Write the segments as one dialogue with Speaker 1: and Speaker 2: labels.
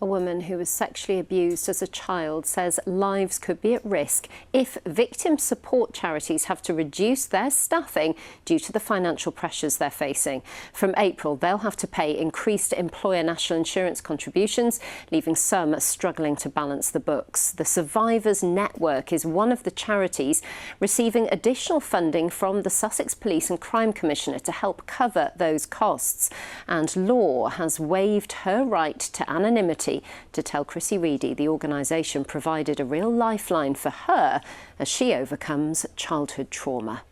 Speaker 1: A woman who was sexually abused as a child says lives could be at risk if victim support charities have to reduce their staffing due to the financial pressures they're facing. From April, they'll have to pay increased employer national insurance contributions, leaving some struggling to balance the books. The Survivors Network is one of the charities receiving additional funding from the Sussex Police and Crime Commissioner to help cover those costs. And Law has waived her right to anonymity to tell Chrissy Reedy the organisation provided a real lifeline for her as she overcomes childhood trauma.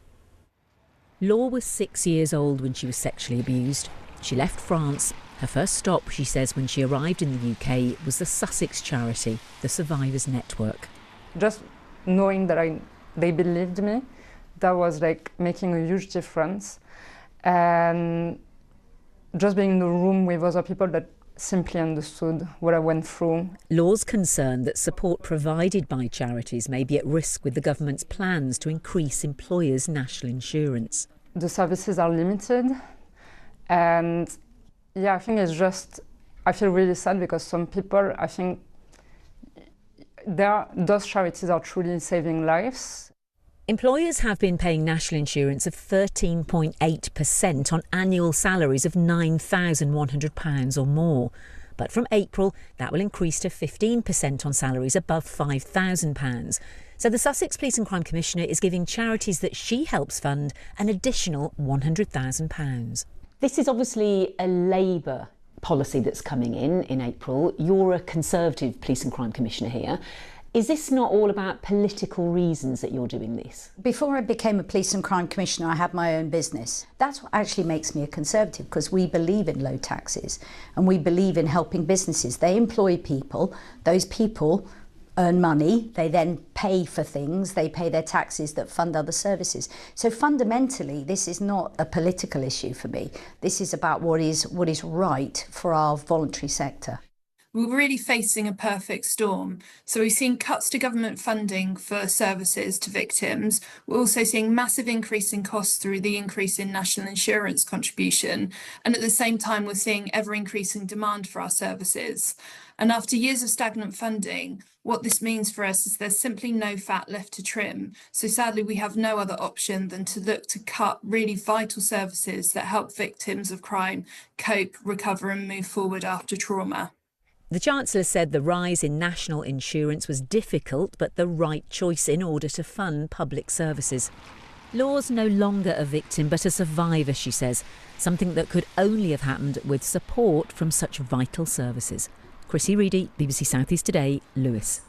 Speaker 2: Law was 6 years old when she was sexually abused. She left France. Her first stop, she says, when she arrived in the UK was the Sussex charity, the Survivors Network.
Speaker 3: Just knowing that they believed me, that was like making a huge difference. And just being in the room with other people that simply understood what I went through.
Speaker 2: Law's concerned that support provided by charities may be at risk with the government's plans to increase employers' national insurance.
Speaker 3: The services are limited, and yeah, I think it's just, I feel really sad because some people, I think those charities are truly saving lives.
Speaker 2: Employers have been paying national insurance of 13.8% on annual salaries of £9,100 or more. But from April, that will increase to 15% on salaries above £5,000. So the Sussex Police and Crime Commissioner is giving charities that she helps fund an additional £100,000.
Speaker 4: This is obviously a Labour policy that's coming in April. You're a Conservative Police and Crime Commissioner here. Is this not all about political reasons that you're doing this?
Speaker 5: Before I became a Police and Crime Commissioner, I had my own business. That's what actually makes me a Conservative, because we believe in low taxes and we believe in helping businesses. They employ people, those people earn money, they then pay for things, they pay their taxes that fund other services. So fundamentally, this is not a political issue for me. This is about what is right for our voluntary sector.
Speaker 6: We're really facing a perfect storm. So we've seen cuts to government funding for services to victims. We're also seeing massive increase in costs through the increase in national insurance contribution. And at the same time, we're seeing ever increasing demand for our services. And after years of stagnant funding, what this means for us is there's simply no fat left to trim. So sadly, we have no other option than to look to cut really vital services that help victims of crime cope, recover and move forward after trauma.
Speaker 2: The Chancellor said the rise in national insurance was difficult but the right choice in order to fund public services. Law's no longer a victim but a survivor, she says, something that could only have happened with support from such vital services. Chrissy Reedy, BBC South East Today, Lewes.